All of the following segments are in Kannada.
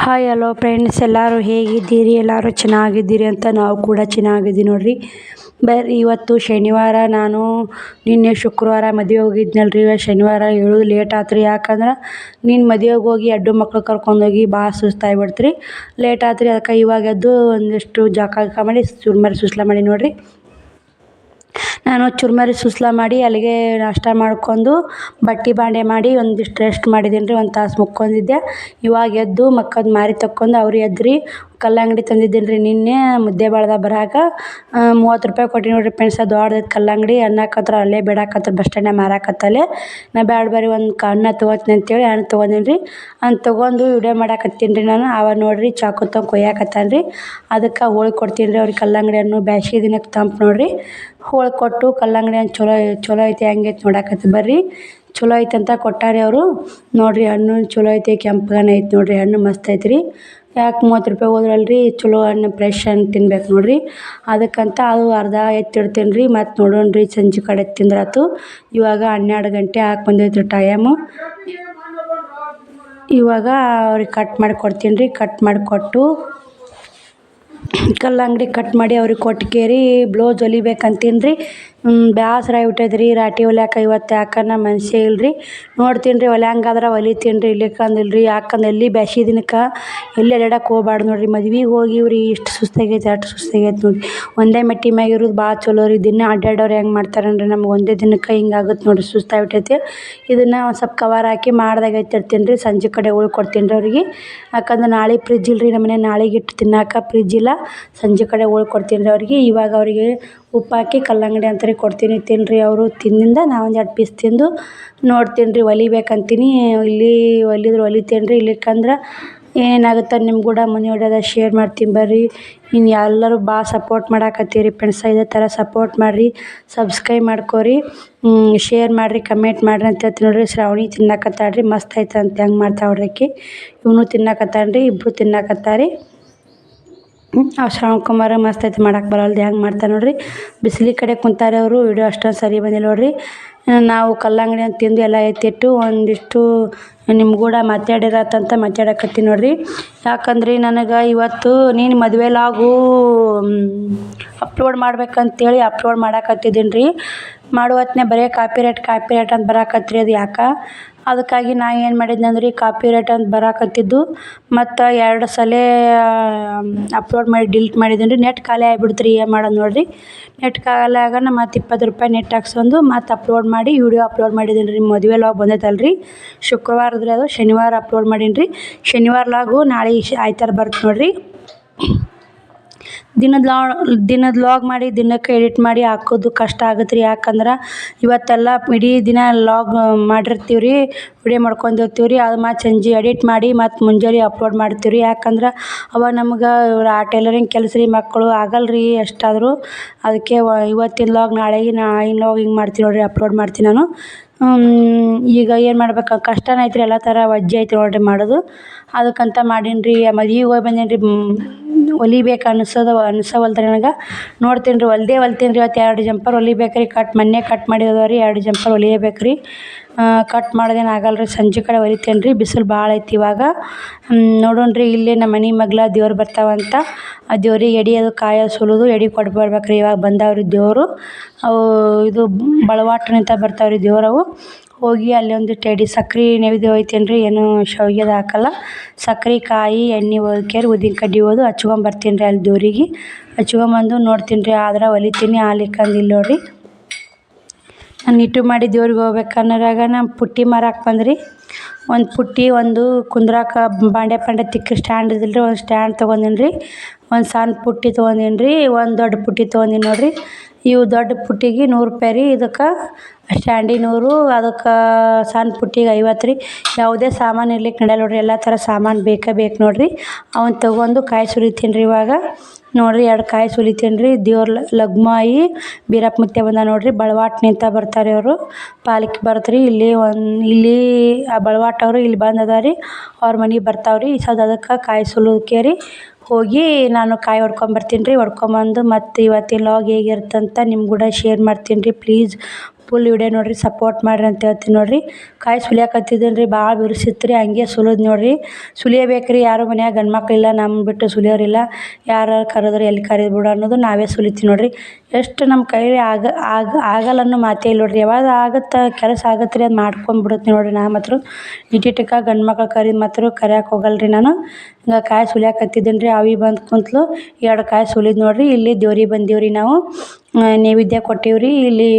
ಹಾಯ್ ಹಲೋ ಫ್ರೆಂಡ್ಸ್, ಎಲ್ಲರೂ ಹೇಗಿದ್ದೀರಿ? ಎಲ್ಲರೂ ಚೆನ್ನಾಗಿದ್ದೀರಿ ಅಂತ ನಾವು ಕೂಡ ಚೆನ್ನಾಗಿದ್ದೀವಿ ನೋಡ್ರಿ. ಬರ್ರಿ, ಇವತ್ತು ಶನಿವಾರ. ನಾನು ನಿನ್ನೆ ಶುಕ್ರವಾರ ಮದುವೆ ಹೋಗಿದ್ನಲ್ರಿ. ಶನಿವಾರ ಹೇಳೋದು ಲೇಟ್ ಆತ್ರಿ. ಯಾಕಂದ್ರೆ ನೀನು ಮದುವೆಗೆ ಹೋಗಿ ಎರಡು ಮಕ್ಳು ಕರ್ಕೊಂಡೋಗಿ ಭಾಳ ಸುಸ್ತಾಗ್ಬಿಡ್ತ್ರಿ. ಲೇಟ್ ಆತ್ರಿ. ಅದಕ್ಕೆ ಇವಾಗ ಎದ್ದು ಒಂದಿಷ್ಟು ಜಳಕ ಮಾಡಿ ಚುರ್ಮರಿ ಸುಸ್ಲಾ ಮಾಡಿ ನೋಡ್ರಿ. ನಾನು ಚುರ್ಮರಿ ಸುಸ್ಲಾ ಮಾಡಿ ಅಲ್ಲಿಗೆ ನಾಷ್ಟ ಮಾಡ್ಕೊಂಡು ಬಟ್ಟೆ ಬಾಂಡೆ ಮಾಡಿ ಒಂದಿಷ್ಟು ರೆಸ್ಟ್ ಮಾಡಿದ್ದೀನಿ ರೀ. ಒಂದು ತಾಸು ಮುಕ್ಕೊಂಡಿದ್ದೆ. ಇವಾಗ ಎದ್ದು ಮಕ್ಕದ ಮಾರಿ ತಕ್ಕೊಂಡು ಅವ್ರು ಎದ್ರಿ. ಕಲ್ಲಂಗಡಿ ತಂದಿದ್ದೀನಿ ರೀ ನಿನ್ನೆ ಮುದ್ದೆ ಬಾಳ್ದ ಬರಾಕ. 30 ರೂಪಾಯಿ ಕೊಟ್ಟು ನೋಡ್ರಿ ಫ್ರೆಂಡ್ಸ್. ದೊಡ್ಡದೈತೆ ಕಲ್ಲಂಗಡಿ. ಅನ್ನಕತ್ರ ಅಲ್ಲೇ ಬೇಡಾಕತ್ರ ಬಸ್ ಸ್ಟ್ಯಾಂಡ್ನಾಗ ಮಾರಾಕತ್ತಲ್ಲೇ. ನಾ ಬ್ಯಾಡ ಬರ್ರಿ ಒಂದು ಹಣ್ಣು ತೊಗೋತೀನಿ ಅಂತೇಳಿ ಹಣ್ಣು ತೊಗೊಂಡೀನಿ ರೀ. ಹಣ್ಣು ತೊಗೊಂಡು ವಿಡಿಯೋ ಮಾಡಾಕತ್ತೀನಿ ರೀ ನಾನು. ಅವ ನೋಡ್ರಿ ಚಾಕು ತೊಗೊಂಡು ಕೊಯ್ಯಾಕತ್ತಾನ ರೀ. ಅದಕ್ಕೆ ಹೋಳಿ ಕೊಡ್ತೀನಿ ರೀ ಅವ್ರಿಗೆ. ಕಲ್ಲಂಗಡಿ ಹಣ್ಣು ಬ್ಯಾಸ್ಗೆ ದಿನಕ್ಕೆ ತಂಪು ನೋಡ್ರಿ. ಹೋಳಿ ಕೊಟ್ಟು ಕಲ್ಲಂಗಡಿ ಹಣ್ಣು ಚಲೋ ಐತಿ ಹೆಂಗೈತಿ ನೋಡಾಕತ್ತಿ ಬರ್ರಿ. ಚಲೋ ಐತೆ ಅಂತ ಕೊಟ್ಟಾರೆ ಅವರು. ನೋಡ್ರಿ ಹಣ್ಣು ಚಲೋ ಐತಿ, ಕೆಂಪಗನ ಐತಿ ನೋಡ್ರಿ. ಹಣ್ಣು ಮಸ್ತ್ ಐತಿ ರೀ. ಯಾಕೆ 30 ರೂಪಾಯಿ ಹೋದ್ರಲ್ರಿ, ಚಲೋ ಹಣ್ಣು ಫ್ರೆಶ್ ಹಣ್ಣು ತಿನ್ಬೇಕು ನೋಡ್ರಿ. ಅದಕ್ಕಂತ ಅದು ಅರ್ಧ ಎತ್ತಿಡ್ತೀನಿ ರೀ. ಮತ್ತು ನೋಡೋಣ ರೀ ಸಂಜೆ ಕಡೆ ತಿಂದ್ರಾತು. ಇವಾಗ 12 ಗಂಟೆ ಹಾಕಿ ಬಂದೈತೆ ರೀ ಟೈಮು. ಇವಾಗ ಅವ್ರಿಗೆ ಕಟ್ ಮಾಡಿ ಕೊಡ್ತೀನಿ ರೀ. ಕಟ್ ಮಾಡಿ ಕೊಟ್ಟು ಕಲ್ಲಂಗಡಿ ಕಟ್ ಮಾಡಿ ಅವ್ರಿಗೆ ಕೊಟ್ಕೇರಿ ಬ್ಲೌಸ್ ಹೊಲಿಬೇಕಂತೀನಿ ರೀ. ಬೇಸರ ಆಗ್ಬಿಟ್ಟೈತೆ ರೀ ರಾಟಿ ಹೊಲ್ಯಾಕ. ಇವತ್ತು ಯಾಕನ್ನ ಮನುಷ್ಯ ಇಲ್ರಿ. ನೋಡ್ತೀನಿ ರೀ ಹೊಲ್ಯಾಂಗಾದ್ರೆ ಹೊಲಿತೀನಿ ರೀ. ಇಲ್ಲಿಕಂದಿಲ್ಲ ರೀ. ಯಾಕಂದ್ರೆ ಎಲ್ಲಿ ಬ್ಯಾಸ್ಗೆ ದಿನಕ್ಕೆ ಎಲ್ಲಿ ಅಡ್ಯಾಡಕ್ಕೆ ಹೋಗ್ಬಾರ್ದು ನೋಡ್ರಿ. ಮದ್ವೆಗೆ ಹೋಗಿವ್ರಿ, ಇಷ್ಟು ಸುಸ್ತಾಗೈತೆ ಅಷ್ಟು ಸುಸ್ತಾಗೈತೆ ನೋಡ್ರಿ. ಒಂದೇ ಮೆಟ್ಟಿ ಮ್ಯಾಗ ಇರೋದು ಭಾಳ ಚಲೋ ರೀ. ದಿನ ಅಡ್ಡಾಡೋರು ಹೆಂಗೆ ಮಾಡ್ತಾರನ್ರಿ? ನಮ್ಗೆ ಒಂದೇ ದಿನಕ್ಕೆ ಹಿಂಗಾಗುತ್ತೆ ನೋಡ್ರಿ, ಸುಸ್ತಾಗ್ಬಿಟ್ಟೈತಿ. ಇದನ್ನು ಒಂದು ಸ್ವಲ್ಪ ಕವರ್ ಹಾಕಿ ಮಾಡ್ದಾಗ ಎತ್ತಿಡ್ತೀನಿ ರೀ. ಸಂಜೆ ಕಡೆ ಕೊಡ್ತೀನಿ ರೀ ಅವ್ರಿಗೆ. ಯಾಕಂದ್ರೆ ನಾಳೆ ಫ್ರಿಜ್ ಇಲ್ಲ ರೀ ನಮ್ಮ ಮನೆ. ನಾಳೆಗೆ ಇಟ್ಟು ತಿನ್ನಾಕ ಫ್ರಿಜ್ ಇಲ್ಲ. ಸಂಜೆ ಕಡೆ ಕೊಡ್ತೀನಿ ರೀ ಅವ್ರಿಗೆ. ಇವಾಗ ಅವರಿಗೆ ಉಪ್ಪು ಹಾಕಿ ಕಲ್ಲಂಗಡಿ ಅಂತಾರೆ ಕೊಡ್ತೀನಿ, ತಿನ್ನಿರಿ. ಅವರು ತಿಂದಿಂದ ನಾವು ಒಂದು 2 ಪೀಸ್ ತಿಂದು ನೋಡ್ತೀನಿ ರೀ. ಹೊಲಿಬೇಕಂತೀನಿ. ಇಲ್ಲಿ ಹೊಲಿದ್ರೆ ಹೊಲಿತೀನಿ ರೀ. ಇಲ್ಲಿಕಂದ್ರೆ ಏನಾಗುತ್ತೆ ನಿಮ್ಮ ಕೂಡ ಮುಂದಿನ ವಿಡಿಯೋದಾಗ ಶೇರ್ ಮಾಡ್ತೀನಿ ಬರ್ರಿ. ಇನ್ನು ಎಲ್ಲರೂ ಭಾಳ ಸಪೋರ್ಟ್ ಮಾಡಾಕತ್ತೀರಿ ಫ್ರೆಂಡ್ಸ್. ಇದೇ ಥರ ಸಪೋರ್ಟ್ ಮಾಡಿರಿ. ಸಬ್ಸ್ಕ್ರೈಬ್ ಮಾಡ್ಕೊರಿ, ಶೇರ್ ಮಾಡಿರಿ, ಕಮೆಂಟ್ ಮಾಡಿರಿ ಅಂತ ಹೇಳ್ತೀನಿ ನೋಡ್ರಿ. ಶ್ರಾವಣಿ ತಿನ್ನಕತ್ತಾಳ್ರಿ. ಮಸ್ತ್ ಐತೆ ಅಂತ ಹೆಂಗೆ ಮಾಡ್ತಾಳೆ ನೋಡ್ರಿ ಆಕಿ. ಇವನು ತಿನ್ನಕತ್ತಾನ ರೀ. ಇಬ್ಬರು ತಿನ್ನಕತ್ತಾರೆ. ಶ್ರಾವಣ್ ಕುಮಾರ್ ಮಸ್ತ್ ಐತೆ, ಮಾಡಕ್ಕೆ ಬರಲ್ದು ಹೆಂಗೆ ಮಾಡ್ತಾರೆ ನೋಡ್ರಿ. ಬಿಸಿಲು ಕಡೆ ಕುಂತಾರೆ ಅವರು. ವಿಡಿಯೋ ಅಷ್ಟೊಂದು ಸರಿ ಬಂದಿಲ್ಲ ನೋಡ್ರಿ. ನಾವು ಕಲ್ಲಂಗಡಿ ಅಂತ ತಿಂದು ಎಲ್ಲ ಎತ್ತಿಟ್ಟು ಒಂದಿಷ್ಟು ನಿಮ್ಮ ಕೂಡ ಮಾತಾಡಿರತ್ತಂತ ಮಾತಾಡಕತ್ತೀನಿ ನೋಡ್ರಿ. ಯಾಕಂದ್ರೆ ನನಗೆ ಇವತ್ತು ನೀನು ಮದುವೆ ಲಾಗು ಅಪ್ಲೋಡ್ ಮಾಡ್ಬೇಕಂತೇಳಿ ಅಪ್ಲೋಡ್ ಮಾಡಾಕತ್ತಿದ್ದೀನಿ ರೀ. ಮಾಡೋ ಹೊತ್ನ್ಯಾಗ ಬರೀ ಕಾಪಿರೈಟ್ ಅಂತ ಬರಾಕತ್ರಿ. ಅದು ಯಾಕೆ? ಅದಕ್ಕಾಗಿ ನಾ ಏನು ಮಾಡಿದ್ನಿ ಅಂದ್ರೆ ಕಾಪಿರೈಟ್ ಅಂತ ಬರಾಕತ್ತಿದ್ದು ಮತ್ತು 2 ಸಲ ಅಪ್ಲೋಡ್ ಮಾಡಿ ಡಿಲೀಟ್ ಮಾಡಿದ್ದೀನಿ ರೀ. ನೆಟ್ ಖಾಲಿ ಆಗಿಬಿಡ್ತು ರೀ. ಏನು ಮಾಡೋದು ನೋಡಿರಿ. ನೆಟ್ ಖಾಲಿ ಆಗೋಣ ಮತ್ತು 20 ರೂಪಾಯಿ ನೆಟ್ ಹಾಕ್ಸ್ಕೊಂಡು ಮತ್ತು ಅಪ್ಲೋಡ್ ಮಾಡಿ ವಿಡಿಯೋ ಅಪ್ಲೋಡ್ ಮಾಡಿದ್ದೀನಿ ರೀ. ಮದುವೆ ಲಾಗ್ ಬಂದೈತಲ್ಲ ರೀ, ಶುಕ್ರವಾರದ್ರಿ. ಅದು ಶನಿವಾರ ಅಪ್ಲೋಡ್ ಮಾಡೀನಿ ರೀ. ಶನಿವಾರ ಲಾಗು ನಾಳೆ ಆಯ್ತಾರ ಬರುತ್ತೆ ನೋಡಿರಿ. ದಿನದ ಲಾಗ್ ಮಾಡಿ ದಿನಕ್ಕೆ ಎಡಿಟ್ ಮಾಡಿ ಹಾಕೋದು ಕಷ್ಟ ಆಗುತ್ತೆ ರೀ. ಯಾಕಂದ್ರೆ ಇವತ್ತೆಲ್ಲ ಇಡೀ ದಿನ ಲಾಗ್ ಮಾಡಿರ್ತೀವಿ ರೀ, ವಿಡಿಯೋ ಮಾಡ್ಕೊಂಡಿರ್ತೀವಿ ರೀ. ಅದು ಮತ್ತು ಸಂಜೆ ಎಡಿಟ್ ಮಾಡಿ ಮತ್ತು ಮುಂಜಾನೆ ಅಪ್ಲೋಡ್ ಮಾಡ್ತೀವಿ ರೀ. ಯಾಕಂದ್ರೆ ಅವಾಗ ನಮ್ಗೆ ಟೈಲರಿಂಗ್ ಕೆಲಸ ರೀ, ಮಕ್ಕಳು ಆಗಲ್ಲ ರೀ ಎಷ್ಟಾದರೂ. ಅದಕ್ಕೆ ಇವತ್ತಿನ ಲಾಗ್ ನಾಳೆಗೆ ಲಾಗ್ ಹಿಂಗೆ ಮಾಡ್ತೀನಿ ನೋಡಿರಿ, ಅಪ್ಲೋಡ್ ಮಾಡ್ತೀನಿ ನಾನು. ಈಗ ಏನು ಮಾಡ್ಬೇಕು, ಕಷ್ಟನೇ ಐತೆ ರೀ. ಎಲ್ಲ ಥರ ವಜ್ಜೆ ಐತೆ ನೋಡಿರಿ ಮಾಡೋದು. ಅದಕ್ಕಂತ ಮಾಡೀನಿ ರೀ. ಮದ್ವೆಗೆ ಹೋಗಿ ಬಂದೀನಿ ರೀ. ಹೊಲಿಬೇಕು ಅನ್ಸವಲ್ದು ನನಗೆ. ನೋಡ್ತೀನಿ ರೀ, ಹೊಲ್ತೀನಿ ರೀ. ಇವತ್ತು 2 ಜಂಪರ್ ಹೊಲಿಬೇಕು ರೀ. ಮೊನ್ನೆ ಕಟ್ ಮಾಡಿದವ ರೀ. 2 ಜಂಪರ್ ಹೊಲಿಯಬೇಕು ರೀ. ಕಟ್ ಮಾಡೋದೇನು ಆಗಲ್ಲ ರೀ. ಸಂಜೆ ಕಡೆ ಹೊಲಿತೇನೆ ರೀ. ಬಿಸಿಲು ಭಾಳ ಐತಿ ಇವಾಗ. ನೋಡೋಣ ರೀ. ಇಲ್ಲೇ ನಮ್ಮ ಮನೆ ಮಗ್ಲ ದೇವ್ರು ಬರ್ತಾವಂತ. ಆ ದೇವ್ರಿಗೆ ಎಡೆ ಅದು ಕಾಯಿ ಸುಲಿದು ಎಡೆ ಕೊಟ್ಟು ಬರ್ಬೇಕು ರೀ. ಇವಾಗ ಬಂದಾವ್ರಿ ದೇವರು. ಅವು ಇದು ಬಳವಾಟನಿಂದ ಬರ್ತಾವ್ರಿ ದೇವ್ರವು. ಹೋಗಿ ಅಲ್ಲಿ ಒಂದಿಷ್ಟು ಎಡೆ ಸಕ್ರೆ ನೈವೇದ್ಯ ಒಯ್ತೀನಿ ರೀ. ಏನು ಶಾವ್ಗೆ ಅದು ಹಾಕಲ್ಲ. ಸಕ್ರೆ, ಕಾಯಿ, ಎಣ್ಣೆ ಒಯ್ಕೇರಿ ಉದ್ದಿನ ಕಡ್ಡಿ ಒಯ್ದು ಹಚ್ಕೊಂಬರ್ತೀನಿ ರೀ ಅಲ್ಲಿ ದೇವ್ರಿಗೆ. ಹಚ್ಕೊಂಬಂದು ನೋಡ್ತೀನಿ ರೀ. ಆದ್ರೆ ಹೊಲಿತೀನಿ. ಆಗ್ಲಿಕ್ಕಂದಿಲ್ಲ ನೋಡಿರಿ. ನಾನು ಇಟ್ಟು ಮಾಡಿ ದೇವ್ರಿಗೆ ಹೋಗ್ಬೇಕನ್ನೋರಾಗ ನಾನು ಪುಟ್ಟಿ ಮಾರಕ್ಕೆ ಬಂದ್ರಿ. ಒಂದು ಪುಟ್ಟಿ, ಒಂದು ಕುಂದ್ರಾಕ ಬಾಂಡೆ ತಿಕ್ಕ ಸ್ಟ್ಯಾಂಡ್ ಇದಿಲ್ಲ ರೀ. ಒಂದು ಸ್ಟ್ಯಾಂಡ್ ತೊಗೊಂಡೀನಿ ರೀ. ಒಂದು ಸಣ್ಣ ಪುಟ್ಟಿ ತೊಗೊಂಡೀನಿ ರೀ. ಒಂದು ದೊಡ್ಡ ಪುಟ್ಟಿ ತೊಗೊಂಡೀನಿ ನೋಡಿರಿ. ಇವು ದೊಡ್ಡ ಪುಟ್ಟಿಗೆ 100 ರೂಪಾಯಿ ರೀ. ಇದಕ್ಕೆ ಸ್ಟ್ಯಾಂಡಿಗೆ 100, ಅದಕ್ಕೆ ಸಣ್ಣ ಪುಟ್ಟಿಗೆ 50 ರೀ. ಯಾವುದೇ ಸಾಮಾನು ಇರ್ಲಿಕ್ಕೆ ನಡೆಯಲ್ಲ ನೋಡಿರಿ. ಎಲ್ಲ ಥರ ಸಾಮಾನು ಬೇಕು ನೋಡಿರಿ. ಅವನ್ನ ತೊಗೊಂಡು ಕಾಯಿ ಸುಲಿತೀನಿ ರೀ ಇವಾಗ. ನೋಡಿರಿ 2 ಕಾಯಿ ಸುಲಿತೀನಿ ರೀ. ದೇವ್ರ ಲಗ್ಮಾಯಿ ಬೀರಪ್ಪ ಮುತ್ತೆ ಬಂದ ನೋಡಿರಿ. ಬಳವಾಟ ನಿಂತ ಬರ್ತಾರೆ ಅವರು. ಪಾಲಿಕೆ ಬರುತ್ತೆ ರೀ. ಇಲ್ಲಿ ಆ ಬಳವಾಟವರು ಇಲ್ಲಿ ಬಂದದ ರೀ. ಅವ್ರ ಮನೆಗೆ ಬರ್ತಾವ್ರಿ. ಅದಕ್ಕೆ ಕಾಯಿ ಸುಲಿಕೇರಿ ಹೋಗಿ ನಾನು ಕಾಯಿ ಹೊಡ್ಕೊಂಬರ್ತೀನಿ ರೀ. ಹೊಡ್ಕೊಂಬಂದು ಮತ್ತು ಇವತ್ತಿನ ಲಾಗ್ ಹೇಗಿರುತ್ತಂತ ನಿಮ್ಮ ಕೂಡ ಶೇರ್ ಮಾಡ್ತೀನಿ ರೀ. ಪ್ಲೀಸ್ ಫುಲ್ ವಿಡಿಯೋ ನೋಡಿರಿ, ಸಪೋರ್ಟ್ ಮಾಡಿರಿ ಅಂತ ಹೇಳ್ತೀನಿ ನೋಡಿರಿ. ಕಾಯಿ ಸುಲಿಯಾಕತ್ತಿದ್ದೀನಿ ರೀ, ಭಾಳ ಬಿರುಸಿತ್ತು ರೀ, ಹಂಗೆ ಸುಲಿದ್ ನೋಡಿರಿ. ಸುಲಿಯಬೇಕು ರೀ, ಯಾರು ಮನ್ಯಾಗ ಗಂಡು ಮಕ್ಳಿಲ್ಲ, ನಮ್ಮ ಬಿಟ್ಟು ಸುಲಿಯೋರಿಲ್ಲ. ಯಾರು ಕರೆದ್ರೆ ಎಲ್ಲಿ ಕರೀದ್ ಬಿಡು ಅನ್ನೋದು ನಾವೇ ಸುಲಿತೀವಿ ನೋಡಿರಿ. ಎಷ್ಟು ನಮ್ಮ ಕೈಲಿ ಆಗಲ್ಲ ಅನ್ನೋ ಮಾತೇ ಇಲ್ಲ ನೋಡಿರಿ. ಯಾವಾಗ ಆಗುತ್ತೆ ಕೆಲಸ ಆಗತ್ತೆ ರೀ, ಅದು ಮಾಡ್ಕೊಂಡ್ಬಿಡುತ್ತೆ ನೋಡಿರಿ. ನಾ ಮಾತ್ರ ಇಟ್ಟಿಟ್ಟಕ್ಕೆ ಗಂಡು ಮಕ್ಳು ಕರೀದ್ ಮಾತ್ರ ಕರಿಯಕ್ಕೆ ಹೋಗಲ್ಲ ರೀ ನಾನು. ಹಿಂಗೆ ಕಾಯಿ ಸುಲಿಯಾಕತ್ತಿದ್ದೀನಿ ರೀ, ಅವಿ ಬಂದು ಕುಂತ್ಲು, 2 ಕಾಯಿ ಸುಲಿದ್ ನೋಡಿರಿ. ಇಲ್ಲಿ ದೇವ್ರಿಗೆ ಬಂದೀವಿ ರೀ ನಾವು, ನೈವೇದ್ಯ ಕೊಟ್ಟೀವಿ ರೀ. ಇಲ್ಲಿ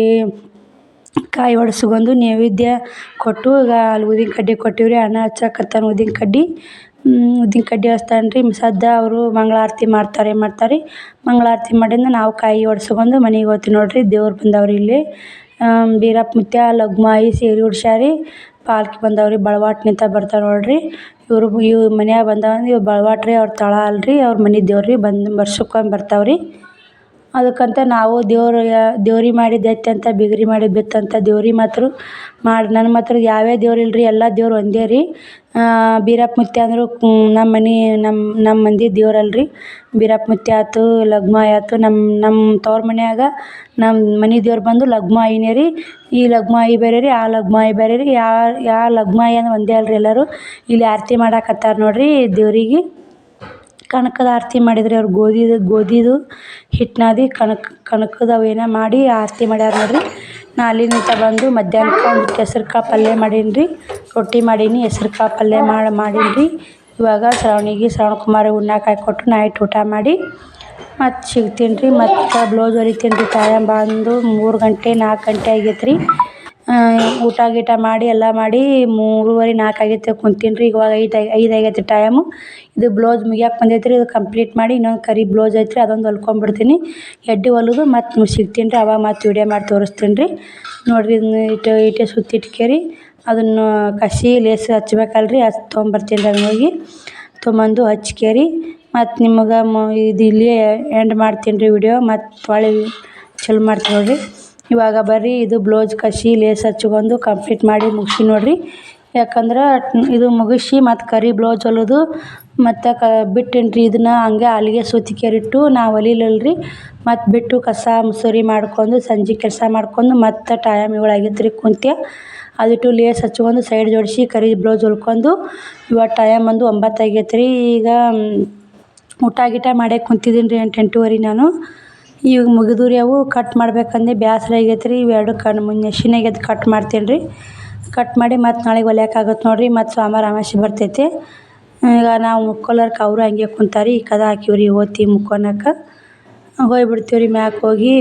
ಕಾಯಿ ಒಡ್ಸ್ಕೊಂಡು ನೈವೇದ್ಯ ಕೊಟ್ಟು ಈಗ ಅಲ್ಲಿ ಊದಿನ ಕಡ್ಡಿ ಕೊಟ್ಟೀವಿ ರೀ. ಅಣ್ಣ ಹಚ್ಚಕತ್ತಾನ ಊದಿನ ಕಡ್ಡಿ ಹಚ್ತಾನೆ ರೀ. ಸದ್ದ ಅವರು ಮಂಗಳಾರತಿ ಮಾಡ್ತಾರೆ. ಮಂಗಳಾರತಿ ಮಾಡಿಂದ ನಾವು ಕಾಯಿ ಒಡ್ಸ್ಕೊಂಡು ಮನೆಗೆ ಹೋಗ್ತೀವಿ ನೋಡಿರಿ. ದೇವ್ರು ಬಂದವ್ರಿ ಇಲ್ಲಿ, ಬೀರಪ್ಪ ಮುತ್ಯ ಲಗ್ಮಾಯಿ ಸೀರೆ ಉಡ್ಸ್ಯಾರಿ. ಪಾಲ್ಕಿ ಬಂದವ್ರಿ, ಬಳವಾಟ್ನಿಂದ ಬರ್ತಾರೆ ನೋಡಿರಿ. ಇವ್ರು ಮನ್ಯಾಗ ಬಂದವಂದ್ರೆ ಇವ್ರು ಬಳವಾಟ್ರಿ, ಅವ್ರ ತಳ ಅಲ್ರಿ, ಅವ್ರ ಮನೆ ದೇವ್ರಿ. ವರ್ಷಕ್ಕೊಮ್ಮೆ ಬರ್ತಾವ್ರಿ. ಅದಕ್ಕಂತ ನಾವು ದೇವ್ರಿಗೆ ಮಾಡಿದ್ದು ಎತ್ತು ಅಂತ, ಬಿಗ್ರಿ ಮಾಡಿದ್ದು ಬೆತ್ತು ಅಂತ. ದೇವ್ರಿಗೆ ಮಾತ್ರ ನನ್ನ ಮಾತ್ರ ಯಾವ್ಯಾವ ದೇವ್ರು ಇಲ್ರಿ, ಎಲ್ಲ ದೇವ್ರು ಒಂದೇ ರೀ. ಬೀರಪ್ಪ ಮುತ್ಯ ಅಂದರು ನಮ್ಮ ಮಂದಿ ದೇವ್ರಲ್ರಿ. ಬೀರಪ್ಪ ಮುತ್ಯ ಆಯ್ತು, ಲಗ್ಮಾಯಿ ಆಯ್ತು. ನಮ್ಮ ತವ್ರ ಮನ್ಯಾಗ ನಮ್ಮ ಮನೆ ದೇವ್ರು ಬಂದು ಲಗ್ಮಾಯಿನೇ ರೀ. ಈ ಲಗ್ಮಾಯಿ ಬೇರೆ ರೀ, ಆ ಲಗ್ಮಾಯಿ ಬೇರೆ ರೀ. ಯಾವ ಲಗ್ಮಾಯಿ ಅಂದ್ರೆ ಒಂದೇ ಅಲ್ರಿ ಎಲ್ಲರೂ. ಇಲ್ಲಿ ಆರತಿ ಮಾಡಾಕತ್ತಾರ ನೋಡಿರಿ ದೇವ್ರಿಗೆ. ಕನಕದ ಆರತಿ ಮಾಡಿದ್ರಿ ಅವ್ರು, ಗೋಧಿದು ಹಿಟ್ಟು ನಾದಿ ಕನಕದ ಅವೇನೋ ಮಾಡಿ ಆರತಿ ಮಾಡ್ಯಾರ ನೋಡಿರಿ. ನಾ ಅಲ್ಲಿಂದ ಬಂದು ಮಧ್ಯಾಹ್ನಕ್ಕೆ ಒಂದು ಹೆಸ್ರು ಕಾಳು ಪಲ್ಯ ಮಾಡೀನಿ ರೀ, ರೊಟ್ಟಿ ಮಾಡೀನಿ, ಹೆಸ್ರು ಕಾಳು ಪಲ್ಯ ಮಾಡೀನಿ ರೀ. ಇವಾಗ ಶ್ರವಣ ಕುಮಾರಿಗೆ ಉಣ್ಣಾಕ ಹಾಕ್ಕೊಟ್ಟು ನೈಟ್ ಊಟ ಮಾಡಿ ಮತ್ತು ಸಿಗ್ತೀನಿ ರೀ. ಮತ್ತು ಬ್ಲೌಸ್ ಹೊಲಿತೀನಿ ರೀ. ಟೈಮ್ ಬಂದು 3 ಗಂಟೆ 4 ಗಂಟೆ ಆಗೈತೆ ರೀ. ಊಟ ಗೀಟ ಮಾಡಿ ಎಲ್ಲ ಮಾಡಿ 3:30 4 ಆಗೈತೆ ಕುಂತೀನಿ ರೀ. ಇವಾಗ 5 ಆಗೈತೆ ಟೈಮು. ಇದು ಬ್ಲೌಸ್ ಮುಗಿಯಕ್ಕೆ ಬಂದೈತೆ ರೀ. ಇದು ಕಂಪ್ಲೀಟ್ ಮಾಡಿ ಇನ್ನೊಂದು ಕರಿ ಬ್ಲೌಸ್ ಐತೆ ರೀ, ಅದೊಂದು ಹೊಲ್ಕೊಂಡ್ಬಿಡ್ತೀನಿ. ಎಡ್ಡಿ ಹೊಲಿದು ಮತ್ತು ಸಿಗ್ತೀನಿ ರೀ. ಅವಾಗ ಮತ್ತು ವೀಡಿಯೋ ಮಾಡಿ ತೋರಿಸ್ತೀನಿ ರೀ. ನೋಡಿರಿ, ಇದನ್ನ ಇಟ್ಟೆ ಸುತ್ತಿಟ್ಕೇರಿ ಅದನ್ನು ಕಸಿ ಲೇಸ್ ಹಚ್ಬೇಕಲ್ರಿ, ಅದು ತೊಗೊಂಬರ್ತೀನಿ ರೀ. ಅದನ್ನ ಹೋಗಿ ತೊಗೊಂಬಂದು ಹಚ್ಕೇರಿ ಮತ್ತು ನಿಮಗೆ ಇದು ಇಲ್ಲಿಯೇ ಎಂಡ್ ಮಾಡ್ತೀನಿ ರೀ ವಿಡಿಯೋ. ಮತ್ತು ಹೊಳ್ಳಿ ಚಲೋ ಮಾಡ್ತೀನಿ ನೋಡಿರಿ. ಇವಾಗ ಬರ್ರಿ, ಇದು ಬ್ಲೌಸ್ ಕಸಿ ಲೇಸ್ ಹಚ್ಕೊಂಡು ಕಂಪ್ಲೀಟ್ ಮಾಡಿ ಮುಗಿಸಿ ನೋಡಿರಿ. ಯಾಕಂದ್ರೆ ಇದು ಮುಗಿಸಿ ಮತ್ತು ಕರಿ ಬ್ಲೌಸ್ ಹೊಲಿದು ಮತ್ತು ಬಿಟ್ಟೇನಿ ರೀ. ಇದನ್ನು ಹಂಗೆ ಅಲ್ಲಿಗೆ ಸುತ್ತಿಕೇರಿಟ್ಟು ನಾ ಹೊಲಿಲಿಲ್ಲ. ಮತ್ತು ಬಿಟ್ಟು ಕಸ ಮುಸುರಿ ಮಾಡ್ಕೊಂಡು ಸಂಜೆ ಕೆಲಸ ಮಾಡ್ಕೊಂಡು ಮತ್ತು ಟೈಮ್ 7 ಆಗೈತೆ ರೀ. ಅದಿಟ್ಟು ಲೇಸ್ ಹಚ್ಕೊಂಡು ಸೈಡ್ ಜೋಡಿಸಿ ಕರಿ ಬ್ಲೌಸ್ ಹೊಲ್ಕೊಂಡು ಇವಾಗ ಟೈಮ್ ಬಂದು 9 ಆಗೈತೆ ರೀ. ಈಗ ಊಟ ಗೀಟ ಮಾಡೇ ಕುಂತಿದ್ದೀನಿ ರೀ 8:30 ನಾನು. ಈಗ ಮುಗಿದು ರೀ ಅವು. ಕಟ್ ಮಾಡ್ಬೇಕಂದ್ರೆ ಬೇಸರ ಆಗೈತೆ ರೀ. ಇವೆರಡು ಮೆಷಿನಾಗೆ ಎದ್ದು ಕಟ್ ಮಾಡ್ತೀನಿ ರೀ. ಕಟ್ ಮಾಡಿ ಮತ್ತು ನಾಳೆಗೆ ಹೊಲಿಯೋಕ್ಕಾಗತ್ತೆ ನೋಡಿರಿ. ಮತ್ತು ಸೋಮವಾರ ಅಮಾವಾಸ್ಯೆ ಬರ್ತೈತೆ. ಈಗ ನಾವು ಮುಕ್ಕೊಲರ್ಕ ಅವರು ಹಂಗೆ ಕುಂತಾರೆ. ಈ ಕದ ಹಾಕಿವ್ರಿ ಓತಿ ಮುಕ್ಕೊಳಕ್ಕೆ ಹೋಗ್ಬಿಡ್ತೀವಿ ರೀ. ಮ್ಯಾಕೆ ಹೋಗಿ